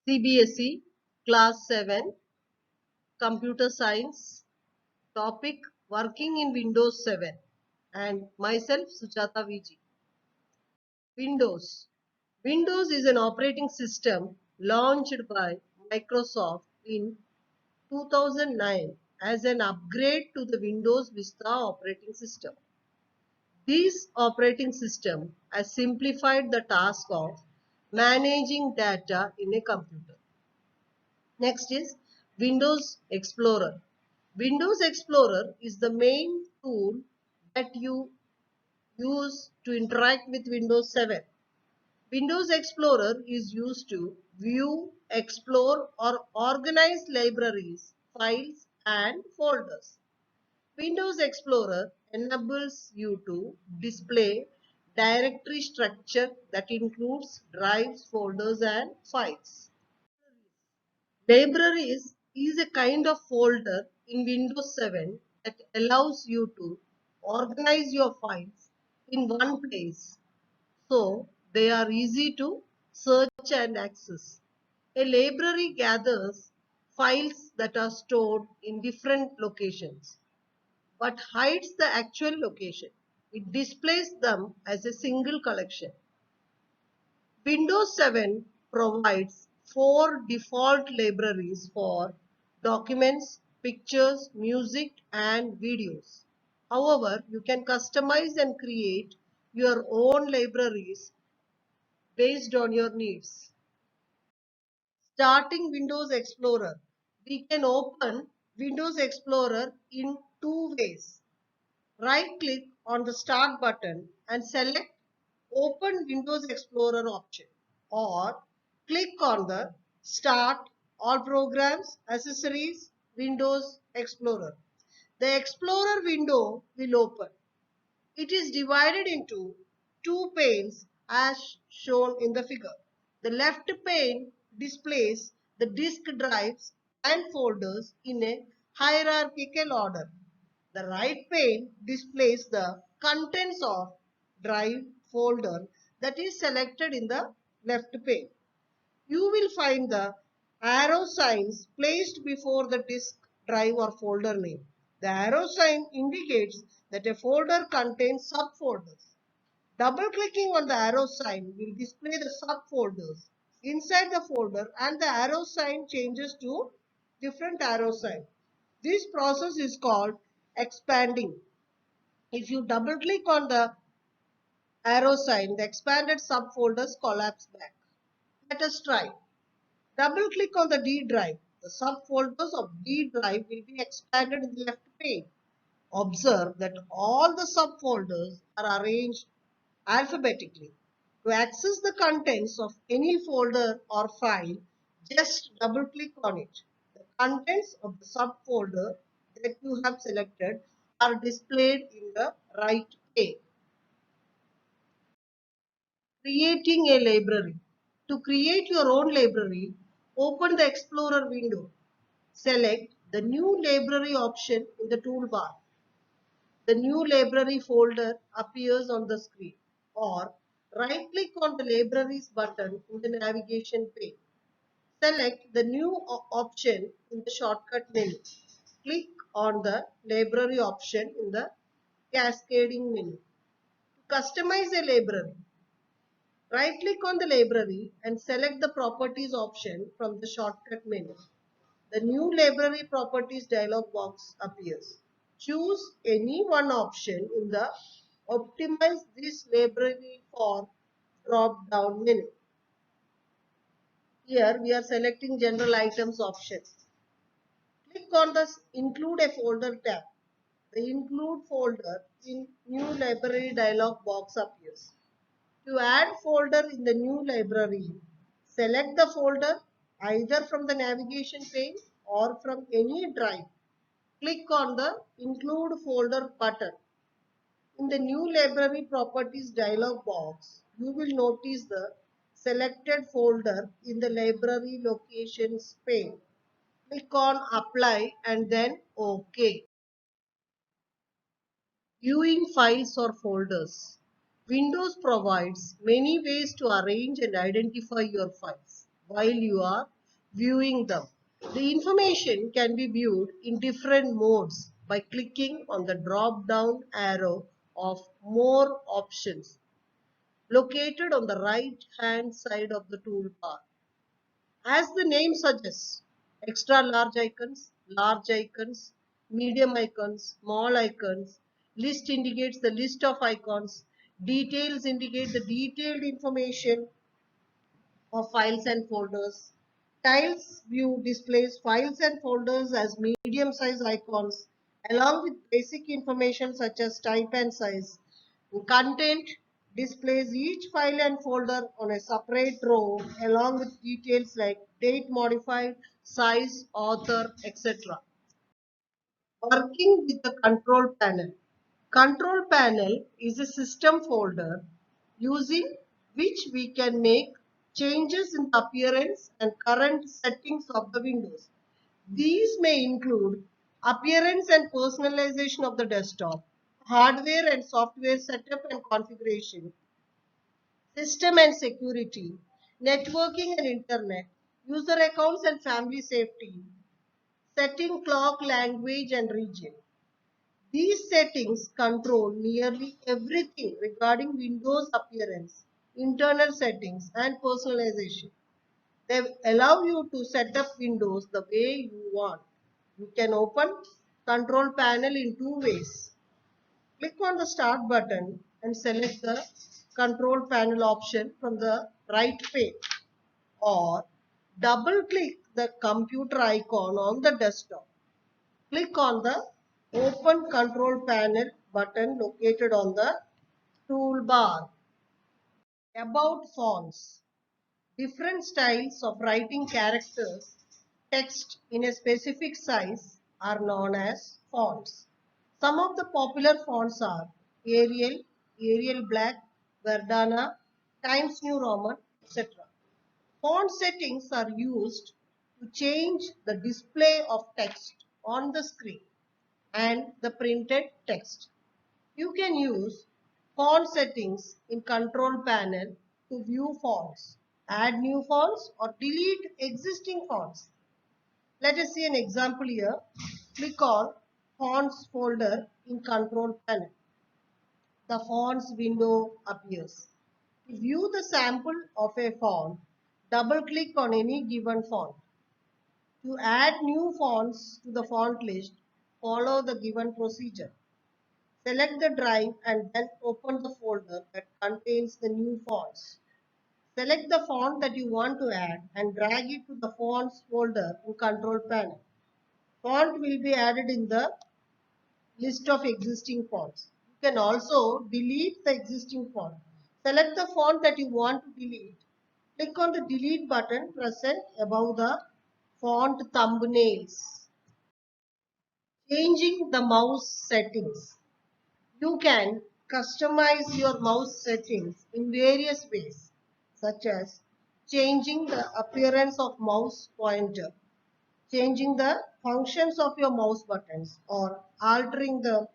CBSE Class 7 Computer Science, topic Working in Windows 7, and myself Sujata VG. Windows. Windows is an operating system launched by Microsoft in 2009 as an upgrade to the Windows Vista operating system. This operating system has simplified the task of managing data in a computer. Next is Windows Explorer. Windows Explorer is the main tool that you use to interact with Windows 7. Windows Explorer is used to view, explore, or organize libraries, files, and folders. Windows Explorer enables you to display directory structure that includes drives, folders, and files. Libraries is a kind of folder in Windows 7 that allows you to organize your files in one place so they are easy to search and access. A library gathers files that are stored in different locations but hides the actual location. It displays them as a single collection. Windows 7 provides 4 default libraries for documents, pictures, music, and videos. However, you can customize and create your own libraries based on your needs. Starting Windows Explorer. We can open Windows Explorer in two ways. Right-click on the Start button and select Open Windows Explorer option, or click on the Start, All Programs, Accessories, Windows Explorer. The Explorer window will open. It is divided into two panes as shown in the figure. The left pane displays the disk drives and folders in a hierarchical order. The right pane displays the contents of drive folder that is selected in the left pane. You will find the arrow signs placed before the disk drive or folder name. The arrow sign indicates that a folder contains subfolders. Double-clicking on the arrow sign will display the subfolders inside the folder, and the arrow sign changes to different arrow sign. This process is called expanding. If you double-click on the arrow sign, the expanded subfolders collapse back. Let us try. Double-click on the D drive. The subfolders of D drive will be expanded in the left pane. Observe that all the subfolders are arranged alphabetically. To access the contents of any folder or file, just double-click on it. The contents of the subfolder that you have selected are displayed in the right pane. Creating a library. To create your own library, open the Explorer window. Select the New Library option in the toolbar. The New Library folder appears on the screen, or right-click on the Libraries button in the navigation pane. Select the New option in the shortcut menu. Click on the Library option in the cascading menu. To customize a library, right-click on the library and select the Properties option from the shortcut menu. The New Library Properties dialog box appears. Choose any one option in the Optimize this library for drop-down menu. Here we are selecting General Items option. Click on the Include a Folder tab. The Include folder in New Library dialog box appears. To add folder in the new library, select the folder either from the navigation pane or from any drive. Click on the Include Folder button. In the New Library Properties dialog box, you will notice the selected folder in the Library Locations pane. Click on Apply and then OK. Viewing files or folders. Windows provides many ways to arrange and identify your files. while you are viewing them. The information can be viewed in different modes by clicking on the drop down arrow of More Options located on the right hand side of the toolbar. As the name suggests, extra large icons, medium icons, small icons, list indicates the list of icons, details indicate the detailed information of files and folders. Tiles view displays files and folders as medium-sized icons along with basic information such as type and size. Content displays each file and folder on a separate row along with details like date modified, size, author, etc. Working with the control panel. Control panel is a system folder using which we can make changes in the appearance and current settings of the windows. These may include appearance and personalization of the desktop, hardware and software setup and configuration, system and security, networking and internet, user accounts and family safety, setting clock, language and region. These settings control nearly everything regarding Windows appearance, internal settings, and personalization. They allow you to set up Windows the way you want. You can open Control Panel in two ways. Click on the Start button and select the Control Panel option from the right pane, or double-click the computer icon on the desktop. Click on the Open Control Panel button located on the toolbar. About fonts. Different styles of writing characters, text in a specific size are known as fonts. Some of the popular fonts are Arial, Arial Black, Verdana, Times New Roman, etc. Font settings are used to change the display of text on the screen and the printed text. You can use font settings in control panel to view fonts, add new fonts or delete existing fonts. Let us see an example here. Click on fonts folder in control panel. The fonts window appears. To view the sample of a font, double click on any given font. To add new fonts to the font list, follow the given procedure. Select the drive and then open the folder that contains the new fonts. Select the font that you want to add and drag it to the fonts folder in control panel. Font will be added in the list of existing fonts. You can also delete the existing font. Select the font that you want to delete. Click on the delete button present above the font thumbnails. Changing the mouse settings. You can customize your mouse settings in various ways, such as changing the appearance of mouse pointer, changing the functions of your mouse buttons, or altering the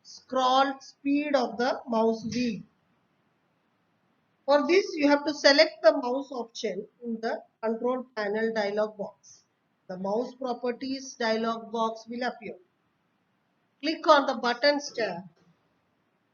scroll speed of the mouse wheel. For this, you have to select the mouse option in the control panel dialog box. The mouse properties dialog box will appear. Click on the buttons tab.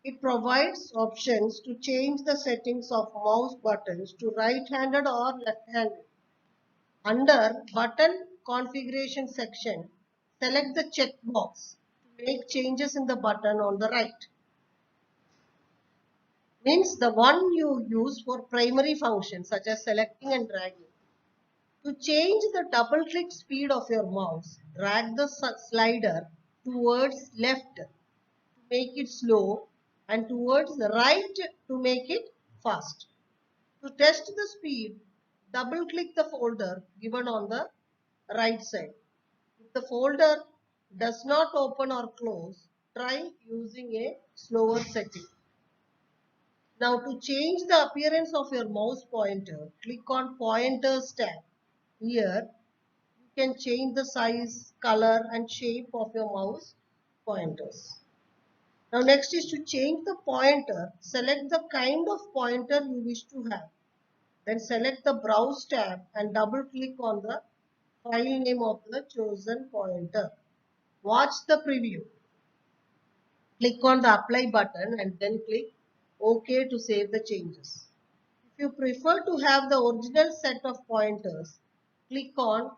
It provides options to change the settings of mouse buttons to right-handed or left-handed. Under Button Configuration section, select the checkbox to make changes in the button on the right. Means the one you use for primary functions such as selecting and dragging. To change the double-click speed of your mouse, drag the slider towards left to make it slow and towards the right to make it fast. To test the speed, double-click the folder given on the right side. If the folder does not open or close, try using a slower setting. Now to change the appearance of your mouse pointer, click on Pointers tab. Here you can change the size, color and shape of your mouse pointers. Now next is to change the pointer, select the kind of pointer you wish to have. Then select the Browse tab and double click on the file name of the chosen pointer. Watch the preview. Click on the Apply button and then click OK to save the changes. If you prefer to have the original set of pointers, click on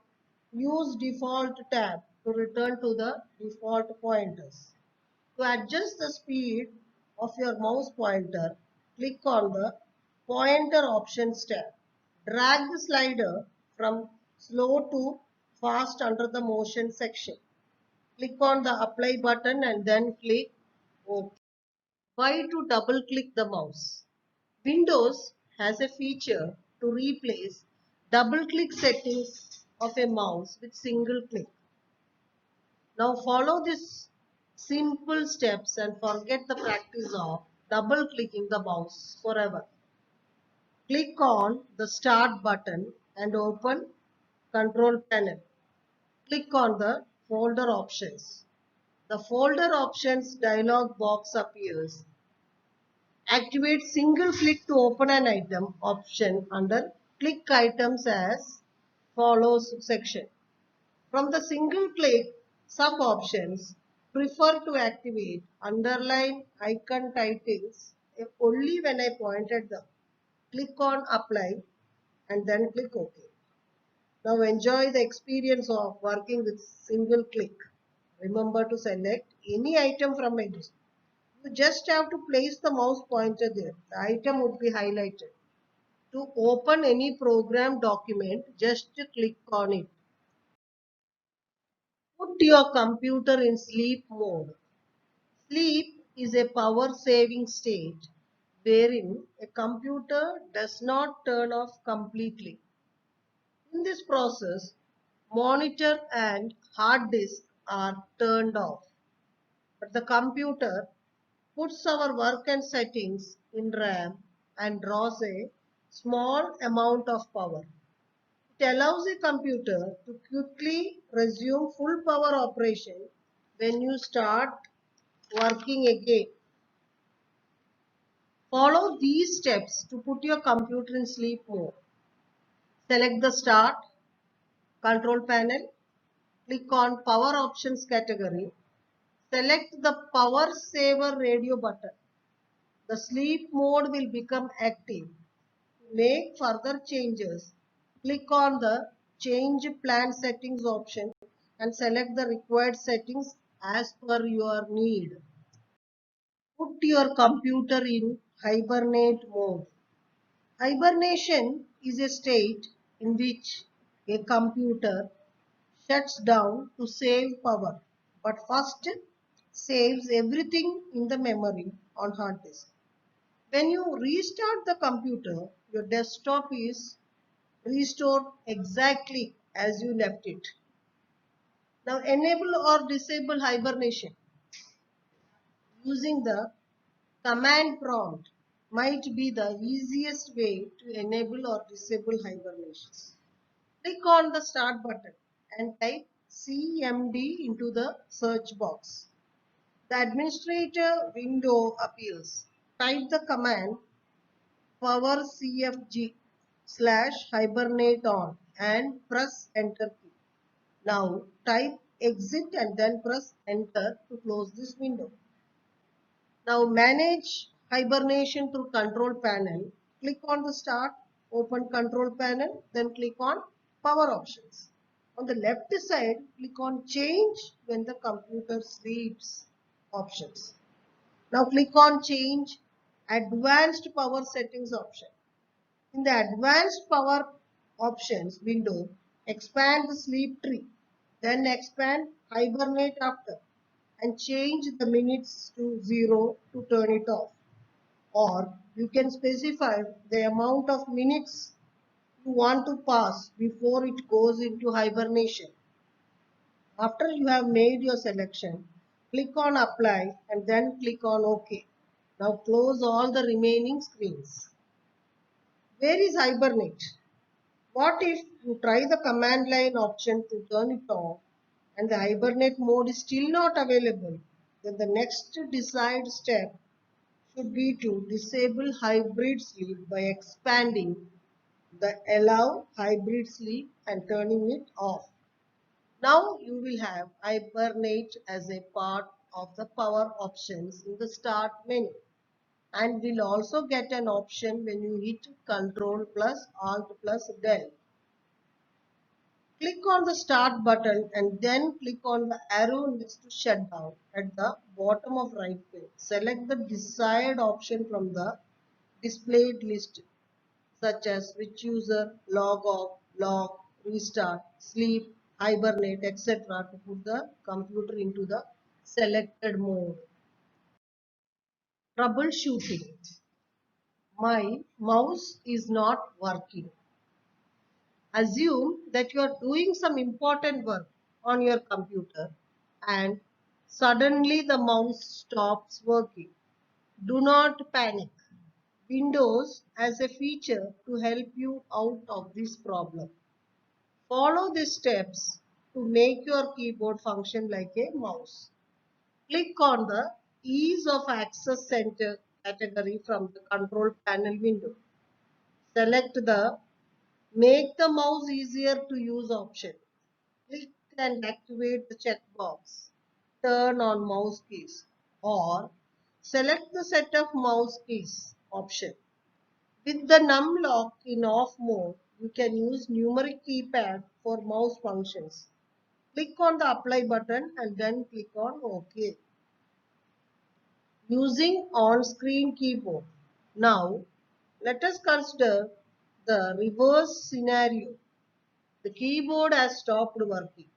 Use Default tab to return to the default pointers. To adjust the speed of your mouse pointer, click on the Pointer Options tab. Drag the slider from slow to fast under the motion section. Click on the Apply button and then click OK. Why to double click the mouse? Windows has a feature to replace double click settings of a mouse with single click. Now follow these simple steps and forget the practice of double clicking the mouse forever. Click on the Start button and open Control Panel. Click on the Folder Options. The Folder Options dialog box appears. Activate single click to open an item option under Click Items as follows section. From the single click sub options, prefer to activate underline icon titles only when I pointed them. Click on Apply and then click OK. Now enjoy the experience of working with single click. Remember to select any item from a list. You just have to place the mouse pointer there. The item would be highlighted. To open any program document, just click on it. Put your computer in sleep mode. Sleep is a power saving state wherein a computer does not turn off completely. In this process, monitor and hard disk are turned off, but the computer puts our work and settings in RAM and draws a small amount of power. It allows a computer to quickly resume full power operation when you start working again. Follow these steps to put your computer in sleep mode. Select the Start control panel. Click on Power Options category. Select the Power Saver radio button. The sleep mode will become active. To make further changes, click on the Change Plan Settings option and select the required settings as per your need. Put your computer in hibernate mode. Hibernation is a state in which a computer shuts down to save power, but first saves everything in the memory on hard disk. When you restart the computer, your desktop is restored exactly as you left it. Now enable or disable hibernation using the command prompt might be the easiest way to enable or disable hibernation. Click on the Start button and type CMD into the search box. The administrator window appears. Type the command powercfg/hibernate on and press enter key. Now type exit and then press enter to close this window. Now manage hibernation through control panel. Click on the Start, open control panel, then click on Power Options. On the left side, click on Change when the computer sleeps options. Now click on Change Advanced Power Settings option. In the Advanced Power Options window, expand the sleep tree, then expand Hibernate after and change the minutes to 0 to turn it off. Or you can specify the amount of minutes you want to pass before it goes into hibernation. After you have made your selection, click on Apply and then click on OK. Now close all the remaining screens. Where is Hibernate? What if you try the command line option to turn it off and the hibernate mode is still not available? Then the next desired step should be to disable hybrid sleep by expanding the allow hybrid sleep and turning it off. Now you will have hibernate as a part of the power options in the start menu, and will also get an option when you hit Ctrl plus Alt plus Del. Click on the start button and then click on the arrow next to shutdown at the bottom of right pane. Select the desired option from the displayed list, such as switch user, log off, lock, restart, sleep, hibernate, etc. to put the computer into the selected mode. Troubleshooting. My mouse is not working. Assume that you are doing some important work on your computer and suddenly the mouse stops working. Do not panic. Windows has a feature to help you out of this problem. Follow these steps to make your keyboard function like a mouse. Click on the Ease of Access Center category from the control panel window. Select the Make the mouse easier to use option. Click and activate the checkbox. Turn on mouse keys or select the set of mouse keys option. With the num lock in off mode, you can use numeric keypad for mouse functions. Click on the apply button and then click on OK. Using on-screen keyboard. Now, let us consider the reverse scenario. The keyboard has stopped working,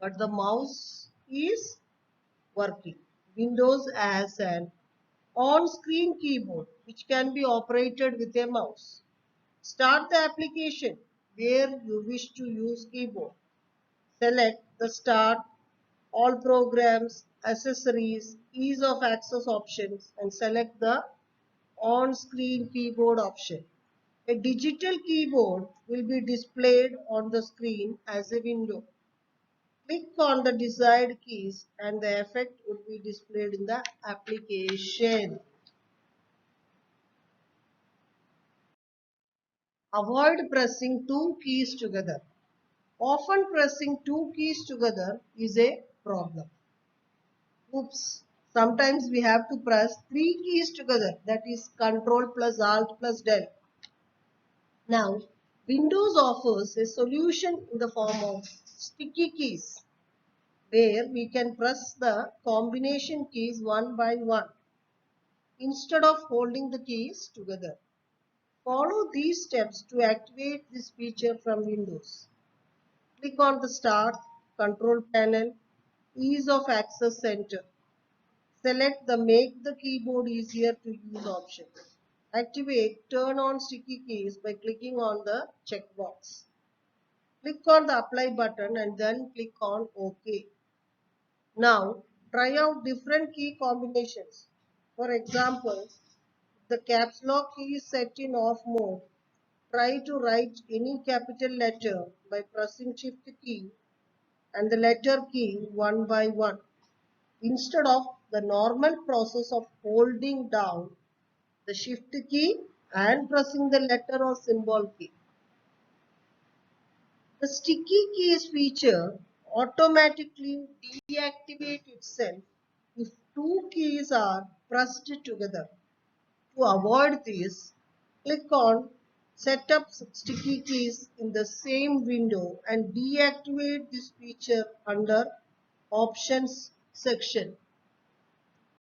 but the mouse is working. Windows has an on-screen keyboard which can be operated with a mouse. Start the application where you wish to use keyboard. Select the Start, All Programs, Accessories, Ease of Access options and select the on-screen keyboard option. A digital keyboard will be displayed on the screen as a window. Click on the desired keys and the effect would be displayed in the application. Avoid pressing two keys together. Often pressing two keys together is a problem. Oops. Sometimes we have to press three keys together, that is Ctrl plus Alt plus Del. Now, Windows offers a solution in the form of sticky keys, where we can press the combination keys one by one instead of holding the keys together. Follow these steps to activate this feature from Windows. Click on the Start, Control Panel, Ease of Access Center. Select the Make the Keyboard Easier to Use option. Activate Turn on Sticky Keys by clicking on the checkbox. Click on the Apply button and then click on OK. Now, try out different key combinations. For example, the caps lock key is set in off mode. Try to write any capital letter by pressing Shift key and the letter key one by one, instead of the normal process of holding down the Shift key and pressing the letter or symbol key. The sticky keys feature automatically deactivates itself if two keys are pressed together. To avoid this, click on Set up sticky keys in the same window and deactivate this feature under Options section.